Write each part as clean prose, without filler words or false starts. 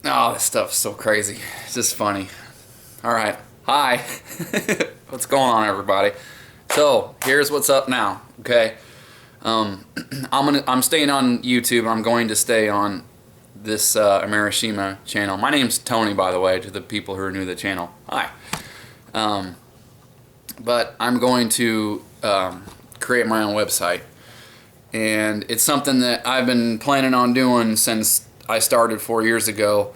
Oh, this stuff's so crazy. It's just funny. All right. Hi. What's going on, everybody? So here's what's up now. Okay. I'm staying on YouTube. I'm going to stay on this Amerishima channel. My name's Tony, by the way, to the people who are new to the channel. Hi. But I'm going to create my own website, and it's something that I've been planning on doing since I started 4 years ago.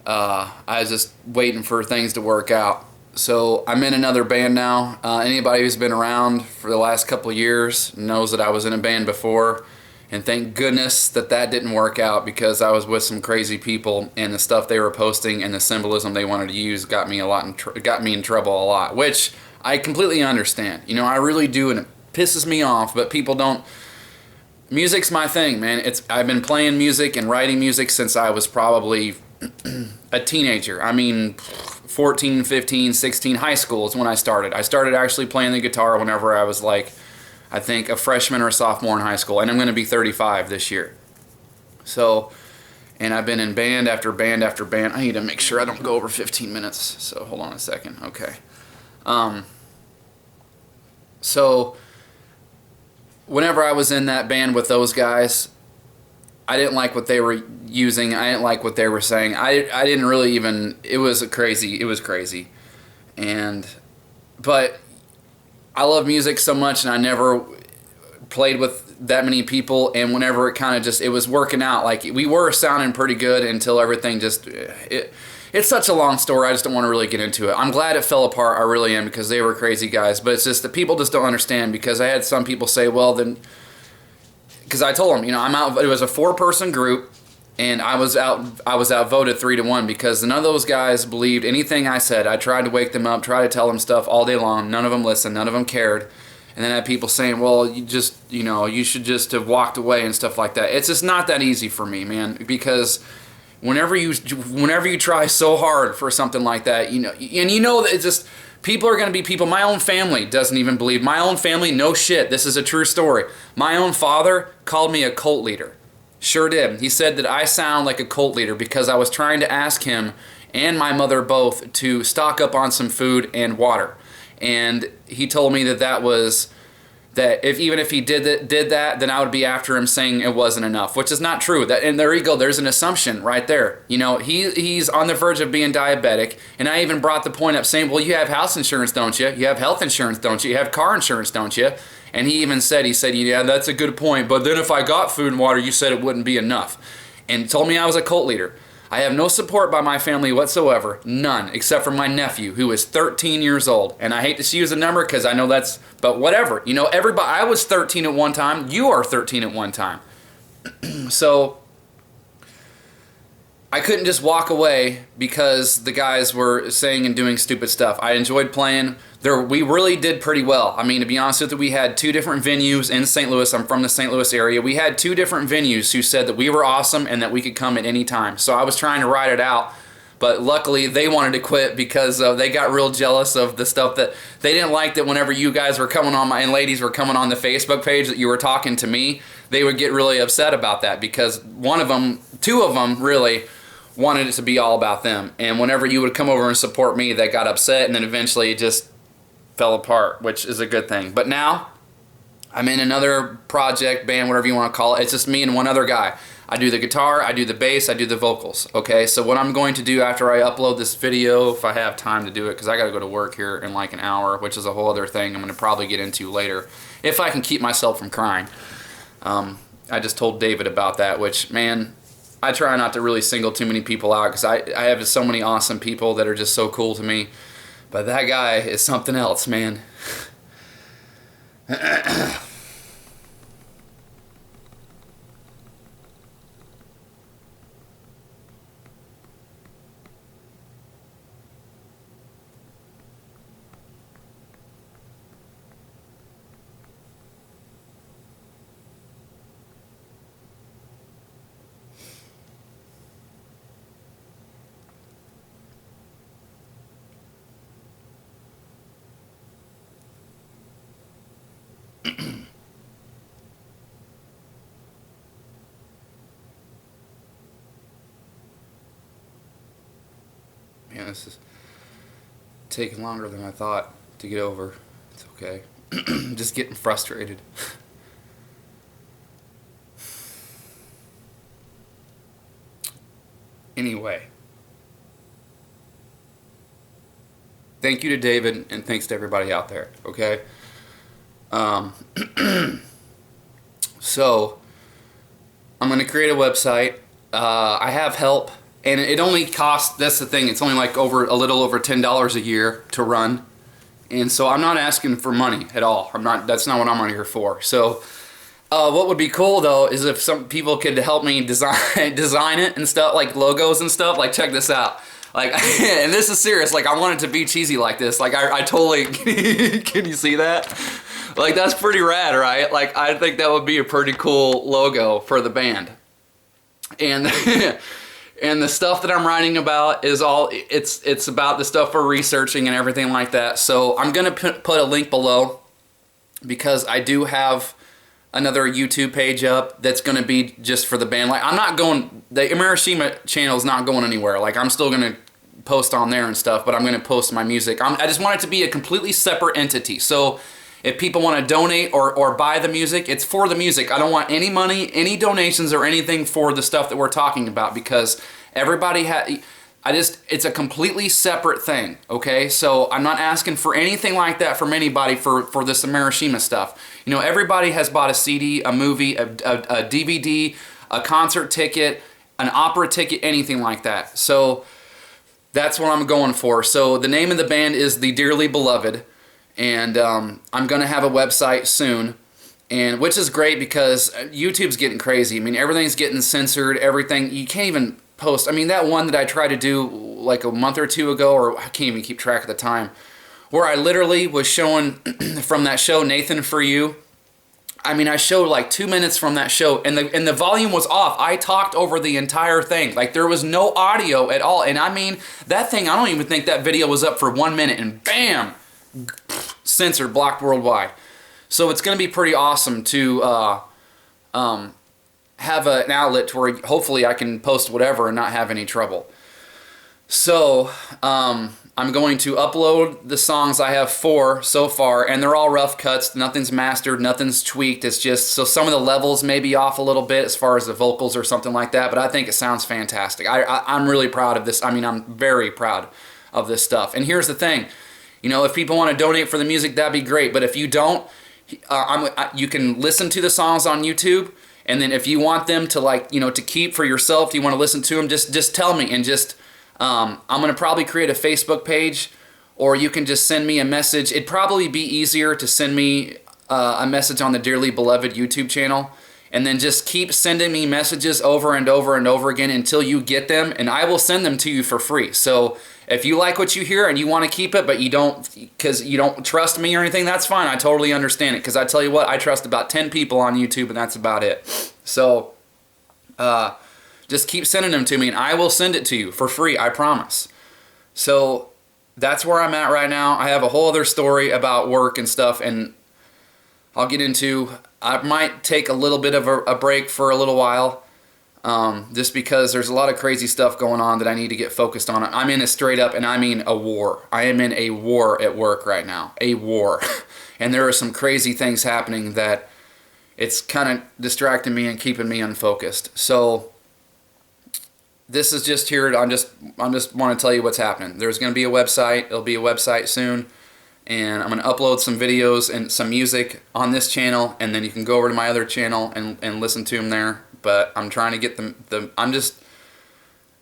I was just waiting for things to work out. So I'm in another band now. Anybody who's been around for the last couple of years knows that I was in a band before, and thank goodness that that didn't work out, because I was with some crazy people, and the stuff they were posting and the symbolism they wanted to use got me in trouble a lot, which I completely understand. You know, I really do, and it pisses me off, but people don't. Music's my thing, man. I've been playing music and writing music since I was probably a teenager. I mean, 14, 15, 16, high school is when I started. I started actually playing the guitar whenever I was like, I think a freshman or a sophomore in high school, and I'm going to be 35 this year. So, and I've been in band after band after band. I need to make sure I don't go over 15 minutes, so hold on a second. Okay. So, whenever I was in that band with those guys, I didn't like what they were using. I didn't like what they were saying. I didn't really even, it was crazy. But I love music so much, and I never played with that many people, and whenever it kind of just, it was working out, like we were sounding pretty good until everything just, it's such a long story. I just don't want to really get into it. I'm glad it fell apart. I really am, because they were crazy guys, but it's just that people just don't understand, because I had some people say, well, then, because I told them, you know, I'm out. It was a 4-person group, and I was outvoted 3-1, because none of those guys believed anything I said. I tried to wake them up, try to tell them stuff all day long. None of them listened. None of them cared. And then I had people saying, well, you should just have walked away and stuff like that. It's just not that easy for me, man, because whenever you try so hard for something like that, you know, and you know that it's just, people are going to be people. My own family doesn't even believe. My own family, no shit, this is a true story. My own father called me a cult leader. Sure did. He said that I sound like a cult leader because I was trying to ask him and my mother both to stock up on some food and water. And he told me that even if he did that, then I would be after him saying it wasn't enough, which is not true. And there you go. There's an assumption right there. You know, he's on the verge of being diabetic, and I even brought the point up saying, well, you have house insurance, don't you? You have health insurance, don't you? You have car insurance, don't you? And he even said, yeah, that's a good point, but then if I got food and water, you said it wouldn't be enough. And told me I was a cult leader. I have no support by my family whatsoever, none, except for my nephew, who is 13 years old. And I hate to use a number because I know that's, but whatever. You know, everybody, I was 13 at one time, you are 13 at one time. So, I couldn't just walk away because the guys were saying and doing stupid stuff. I enjoyed playing. We really did pretty well. I mean, to be honest with you, we had 2 different venues in St. Louis. I'm from the St. Louis area. We had 2 different venues who said that we were awesome and that we could come at any time. So I was trying to ride it out, but luckily they wanted to quit because they got real jealous of the stuff that they didn't like, that whenever you guys were coming on and ladies were coming on the Facebook page that you were talking to me, they would get really upset about that, because 2 of them really wanted it to be all about them. And whenever you would come over and support me, they got upset, and then eventually it just fell apart, which is a good thing. But now I'm in another project, band, whatever you want to call it. It's just me and one other guy. I do the guitar, I do the bass, I do the vocals. Okay, so what I'm going to do after I upload this video, if I have time to do it, because I got to go to work here in like an hour, which is a whole other thing I'm going to probably get into later, if I can keep myself from crying. I just told David about that, which, man, I try not to really single too many people out, because I have so many awesome people that are just so cool to me. But that guy is something else, man. Man, this is taking longer than I thought to get over. It's okay. I'm just getting frustrated. Anyway. Thank you to David, and thanks to everybody out there, okay? So, I'm going to create a website. I have help, and it only costs, that's the thing, it's only like a little over $10 a year to run. And so I'm not asking for money at all. That's not what I'm on here for. So, what would be cool though is if some people could help me design it and stuff, like logos and stuff. Like, check this out. Like, and this is serious. Like, I want it to be cheesy like this. Like, I totally, can you see that? Like, that's pretty rad, right? Like, I think that would be a pretty cool logo for the band. And and the stuff that I'm writing about is all, it's about the stuff we're researching and everything like that. So I'm going to put a link below, because I do have another YouTube page up that's going to be just for the band. Like, I'm not going, the Emerishima channel is not going anywhere. Like, I'm still going to post on there and stuff, but I'm going to post my music. I just want it to be a completely separate entity. So if people want to donate or buy the music, it's for the music. I don't want any money, any donations or anything for the stuff that we're talking about, because everybody it's a completely separate thing, okay? So I'm not asking for anything like that from anybody for this Emerishima stuff. You know, everybody has bought a CD, a movie, a DVD, a concert ticket, an opera ticket, anything like that. So that's what I'm going for. So the name of the band is The Dearly Beloved, and I'm going to have a website soon, and which is great because YouTube's getting crazy. I mean, everything's getting censored, everything. You can't even post. I mean, that one that I tried to do like a month or two ago, or I can't even keep track of the time, where I literally was showing from that show, Nathan For You. I mean, I showed like 2 minutes from that show, and the volume was off. I talked over the entire thing. Like, there was no audio at all. And I mean, that thing, I don't even think that video was up for 1 minute, and bam, censored, blocked worldwide. So it's going to be pretty awesome to have an outlet to where hopefully I can post whatever and not have any trouble. So I'm going to upload the songs. I have 4 so far, and they're all rough cuts. Nothing's mastered, nothing's tweaked. It's just, so some of the levels may be off a little bit as far as the vocals or something like that, but I think it sounds fantastic. I'm really proud of this. I mean, I'm very proud of this stuff. And here's the thing. You know, if people want to donate for the music, that'd be great. But if you don't, you can listen to the songs on YouTube. And then if you want them to, like, you know, to keep for yourself, you want to listen to them, just tell me. And just, I'm going to probably create a Facebook page, or you can just send me a message. It'd probably be easier to send me a message on the Dearly Beloved YouTube channel. And then just keep sending me messages over and over and over again until you get them. And I will send them to you for free. So if you like what you hear and you want to keep it, but you don't, because you don't trust me or anything, that's fine. I totally understand it. Because I tell you what, I trust about 10 people on YouTube, and that's about it. So just keep sending them to me, and I will send it to you for free, I promise. So that's where I'm at right now. I have a whole other story about work and stuff, and I'll get into. I might take a little bit of a break for a little while. Just because there's a lot of crazy stuff going on that I need to get focused on. I'm in a straight up, and I mean a war. I am in a war at work right now. A war. And there are some crazy things happening that it's kind of distracting me and keeping me unfocused. So this is just here. I'm just want to tell you what's happening. There's going to be a website. It'll be a website soon. And I'm going to upload some videos and some music on this channel, and then you can go over to my other channel and listen to them there. But I'm trying to get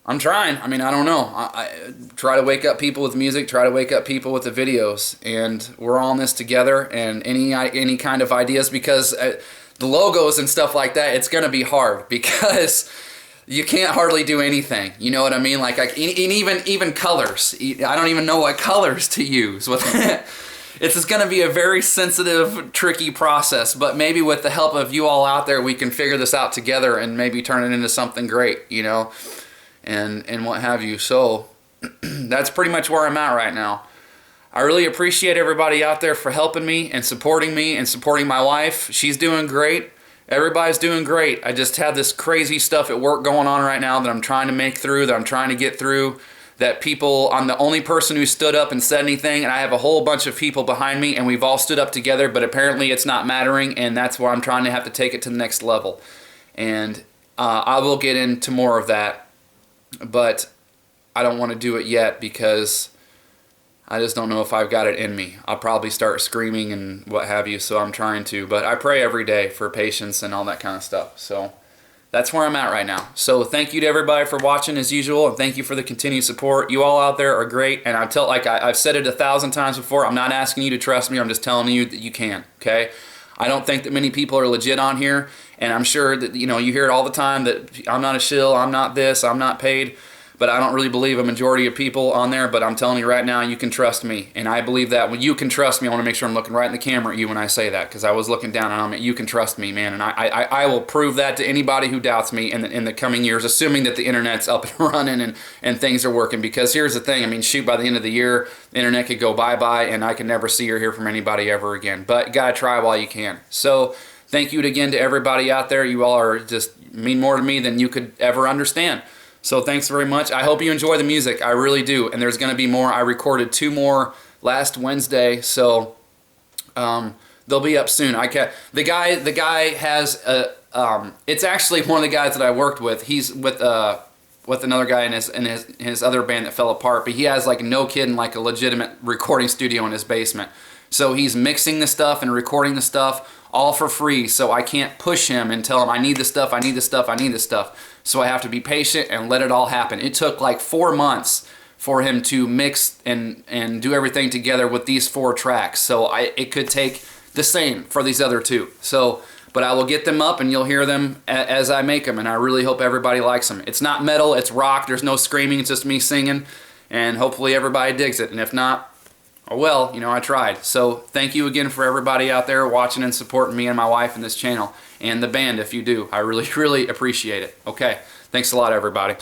I'm trying. I mean, I don't know. I try to wake up people with music, try to wake up people with the videos, and we're all in this together. And any kind of ideas, because the logos and stuff like that, it's going to be hard because you can't hardly do anything. You know what I mean? Like even colors. I don't even know what colors to use with it. It's just going to be a very sensitive, tricky process, but maybe with the help of you all out there, we can figure this out together and maybe turn it into something great, you know, and what have you. So that's pretty much where I'm at right now. I really appreciate everybody out there for helping me and supporting my wife. She's doing great. Everybody's doing great. I just have this crazy stuff at work going on right now that I'm trying to make through, that I'm trying to get through, that people, I'm the only person who stood up and said anything, and I have a whole bunch of people behind me, and we've all stood up together, but apparently it's not mattering, and that's where I'm trying to have to take it to the next level. And I will get into more of that, but I don't want to do it yet because I just don't know if I've got it in me. I'll probably start screaming and what have you, so I'm trying to. But I pray every day for patience and all that kind of stuff. So that's where I'm at right now. So thank you to everybody for watching as usual, and thank you for the continued support. You all out there are great, and I've said it 1,000 times before, I'm not asking you to trust me, I'm just telling you that you can, okay? I don't think that many people are legit on here, and I'm sure that, you know, you hear it all the time that I'm not a shill, I'm not this, I'm not paid. But I don't really believe a majority of people on there, but I'm telling you right now, you can trust me. And I believe that when you can trust me, I want to make sure I'm looking right in the camera at you when I say that, because I was looking down and I'm like, you can trust me, man. And I will prove that to anybody who doubts me in the coming years, assuming that the internet's up and running and things are working. Because here's the thing, I mean, shoot, by the end of the year, the internet could go bye-bye and I can never see or hear from anybody ever again. But you got to try while you can. So thank you again to everybody out there. You all are just mean more to me than you could ever understand. So thanks very much. I hope you enjoy the music. I really do. And there's going to be more. I recorded 2 more last Wednesday, so they'll be up soon. The guy has it's actually one of the guys that I worked with. He's with another guy in his other band that fell apart, but he has, like, no kidding, like a legitimate recording studio in his basement. So he's mixing the stuff and recording the stuff all for free, so I can't push him and tell him I need this stuff, I need this stuff, I need this stuff. So I have to be patient and let it all happen. It took like 4 months for him to mix and do everything together with these 4 tracks. So it could take the same for these other 2. So, but I will get them up and you'll hear them as I make them, and I really hope everybody likes them. It's not metal, it's rock, there's no screaming, it's just me singing, and hopefully everybody digs it. And if not, oh well, you know, I tried. So thank you again for everybody out there watching and supporting me and my wife in this channel, and the band if you do. I really, really appreciate it. Okay, thanks a lot, everybody.